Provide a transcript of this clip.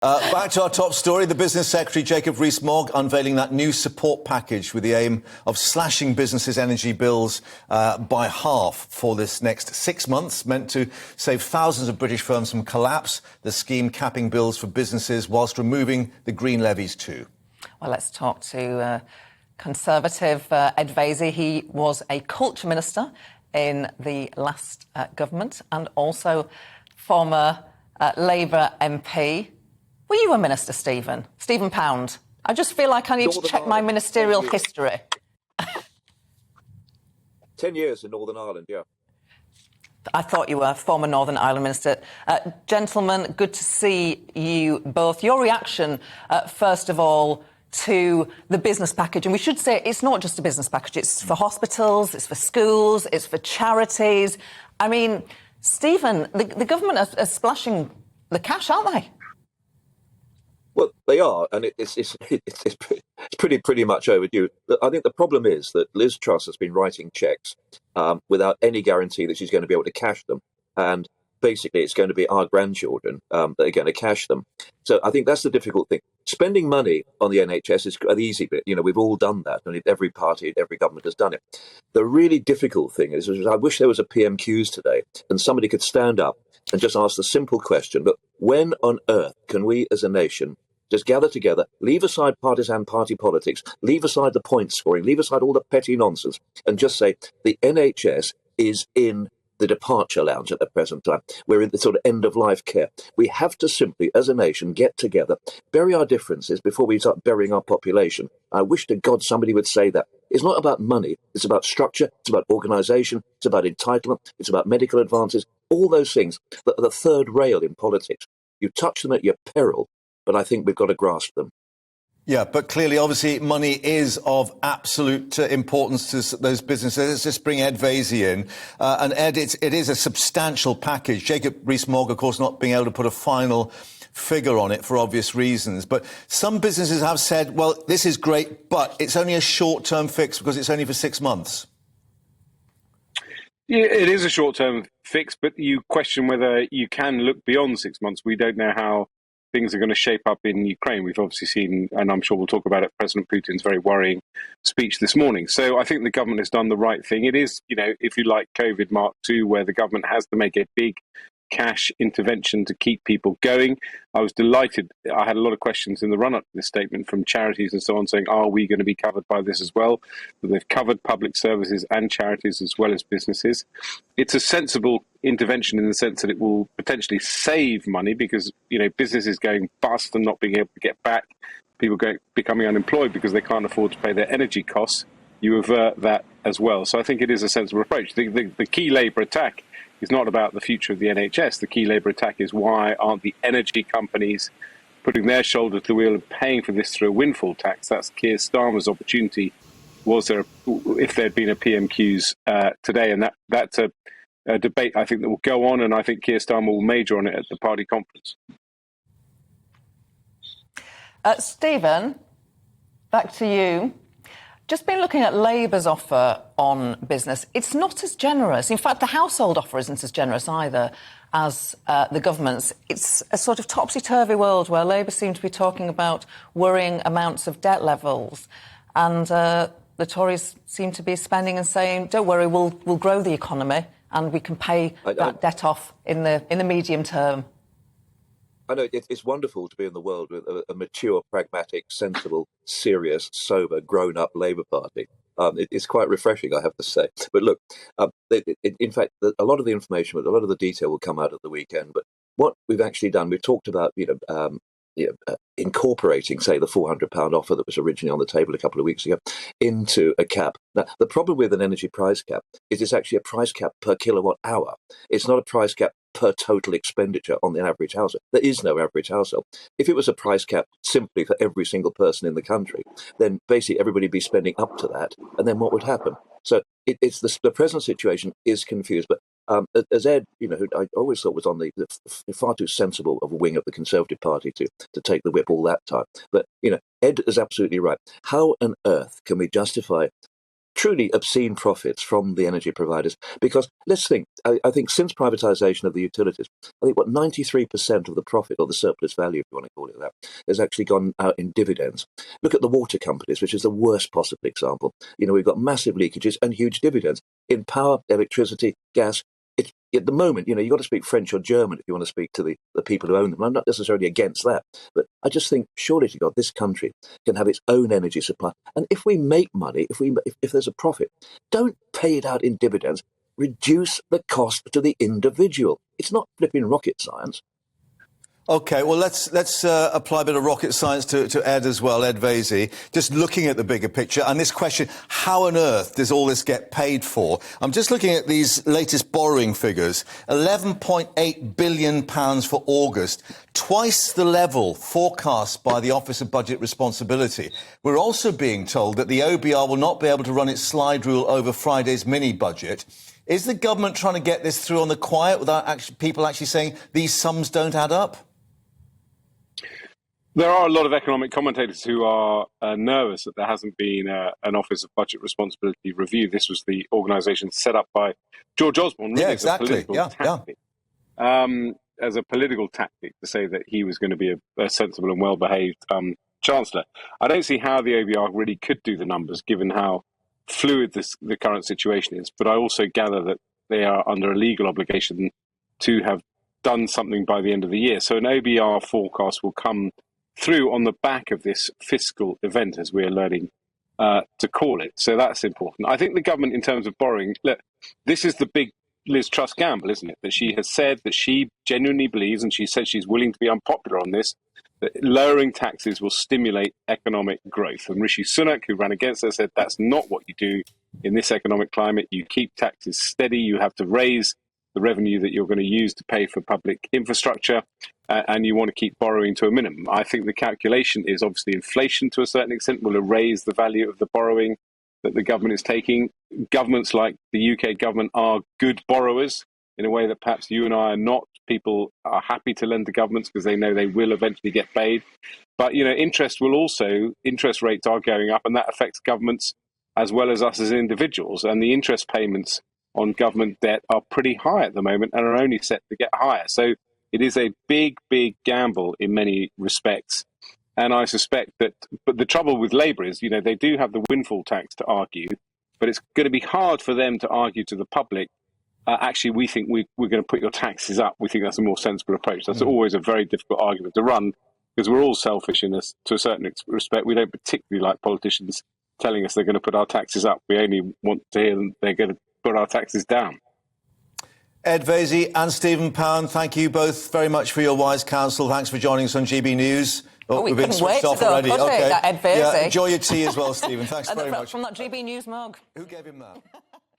Back to our top story. The Business Secretary Jacob Rees-Mogg unveiling that new support package with the aim of slashing businesses' energy bills by half for this next 6 months, meant to save thousands of British firms from collapse. The scheme capping bills for businesses whilst removing the green levies too. Well, let's talk to Conservative Ed Vaizey. He was a culture minister in the last government and also former Labour MP. Were you a minister, Stephen? Stephen Pound? I just feel like I need to check my ministerial history. 10 years in Northern Ireland, yeah. I thought you were former Northern Ireland minister. Gentlemen, good to see you both. Your reaction, first of all, to the business package. And we should say it's not just a business package. It's for hospitals, it's for schools, it's for charities. I mean, Stephen, the government are splashing the cash, aren't they? Well, they are, and it's pretty much overdue. I think the problem is that Liz Truss has been writing cheques without any guarantee that she's going to be able to cash them, and basically it's going to be our grandchildren that are going to cash them. So I think that's the difficult thing. Spending money on the NHS is the easy bit. You know, we've all done that, and every party, every government has done it. The really difficult thing is I wish there was a PMQs today, and somebody could stand up and just ask the simple question, but when on earth can we as a nation just gather together, leave aside partisan party politics, leave aside the point scoring, leave aside all the petty nonsense, and just say the NHS is in the departure lounge at the present time. We're in the sort of end-of-life care. We have to simply, as a nation, get together, bury our differences before we start burying our population. I wish to God somebody would say that. It's not about money. It's about structure. It's about organisation. It's about entitlement. It's about medical advances. All those things that are the third rail in politics. You touch them at your peril, but I think we've got to grasp them. Yeah, but clearly, obviously, money is of absolute importance to those businesses. Let's just bring Ed Vaizey in. And Ed, it is a substantial package. Jacob Rees-Mogg, of course, not being able to put a final figure on it for obvious reasons. But some businesses have said, well, this is great, but it's only a short-term fix because it's only for 6 months. Yeah, it is a short-term fix, but you question whether you can look beyond 6 months. We don't know how things are going to shape up in Ukraine. We've obviously seen, and I'm sure we'll talk about it, President Putin's very worrying speech this morning. So I think the government has done the right thing. It is, you know, if you like, COVID Mark II, where the government has to make a big cash intervention to keep people going. I was delighted. I had a lot of questions in the run-up to this statement from charities and so on saying, are we going to be covered by this as well? But they've covered public services and charities as well as businesses. It's a sensible intervention in the sense that it will potentially save money because, you know, businesses going bust and not being able to get back, people becoming unemployed because they can't afford to pay their energy costs. You avert that as well. So I think it is a sensible approach. The key Labour attack is not about the future of the NHS. The key Labour attack is why aren't the energy companies putting their shoulder to the wheel and paying for this through a windfall tax? That's Keir Starmer's opportunity. Was there, if there'd been a PMQs today? And that's a debate I think that will go on, and I think Keir Starmer will major on it at the party conference. Stephen, back to you. Just been looking at Labour's offer on business. It's not as generous. In fact, the household offer isn't as generous either as the government's. It's a sort of topsy-turvy world where Labour seem to be talking about worrying amounts of debt levels. And the Tories seem to be spending and saying, don't worry, we'll grow the economy and we can pay that debt off in the medium term. I know it's wonderful to be in the world with a mature, pragmatic, sensible, serious, sober, grown-up Labour Party. It's quite refreshing, I have to say. But look, in fact, a lot of the information, a lot of the detail will come out at the weekend. But what we've actually done, we've talked about, incorporating, say, the £400 offer that was originally on the table a couple of weeks ago into a cap. Now, the problem with an energy price cap is it's actually a price cap per kilowatt hour. It's not a price cap per total expenditure on the average household. There is no average household. If it was a price cap simply for every single person in the country, then basically everybody would be spending up to that, and then what would happen? So it's the present situation is confused. But as Ed, who I always thought was on the far too sensible of a wing of the Conservative Party to take the whip all that time. But Ed is absolutely right. How on earth can we justify truly obscene profits from the energy providers. Because let's think, I think since privatisation of the utilities, I think 93% of the profit, or the surplus value, if you want to call it that, has actually gone out in dividends. Look at the water companies, which is the worst possible example. We've got massive leakages and huge dividends in power, electricity, gas. At the moment, you've got to speak French or German if you want to speak to the people who own them. I'm not necessarily against that, but I just think, surely to God, this country can have its own energy supply. And if we make money, if there's a profit, don't pay it out in dividends. Reduce the cost to the individual. It's not flipping rocket science. OK, well, let's apply a bit of rocket science to Ed as well, Ed Vaizey. Just looking at the bigger picture and this question, how on earth does all this get paid for? I'm just looking at these latest borrowing figures, £11.8 billion for August, twice the level forecast by the Office of Budget Responsibility. We're also being told that the OBR will not be able to run its slide rule over Friday's mini-budget. Is the government trying to get this through on the quiet without people actually saying these sums don't add up? There are a lot of economic commentators who are nervous that there hasn't been an Office of Budget Responsibility review. This was the organisation set up by George Osborne. Really, yeah, exactly. As a political tactic to say that he was going to be a sensible and well-behaved Chancellor. I don't see how the OBR really could do the numbers, given how fluid the current situation is. But I also gather that they are under a legal obligation to have done something by the end of the year. So an OBR forecast will come through on the back of this fiscal event, as we're learning to call it. So that's important. I think the government, in terms of borrowing, look, this is the big Liz Truss gamble, isn't it? That she has said that she genuinely believes, and she said she's willing to be unpopular on this, that lowering taxes will stimulate economic growth. And Rishi Sunak, who ran against her, said that's not what you do in this economic climate. You keep taxes steady. You have to raise the revenue that you're going to use to pay for public infrastructure, and you want to keep borrowing to a minimum. I think the calculation is obviously inflation to a certain extent will erase the value of the borrowing that the government is taking. Governments like the UK government are good borrowers in a way that perhaps you and I are not. People are happy to lend to governments because they know they will eventually get paid. But, interest rates are going up, and that affects governments as well as us as individuals. And the interest payments on government debt are pretty high at the moment and are only set to get higher. So it is a big, big gamble in many respects. And I suspect but the trouble with Labour is, they do have the windfall tax to argue, but it's going to be hard for them to argue to the public, actually, we think we're going to put your taxes up. We think that's a more sensible approach. That's always a very difficult argument to run, because we're all selfish in this, to a certain respect. We don't particularly like politicians telling us they're going to put our taxes up. We only want to hear them they're going to put our taxes down. Ed Vaizey and Stephen Pound, thank you both very much for your wise counsel. Thanks for joining us on GB News. We couldn't wait to go, already. Okay. That Ed Vaizey. Yeah, enjoy your tea as well, Stephen. Thanks very much. From that GB News mug. Who gave him that?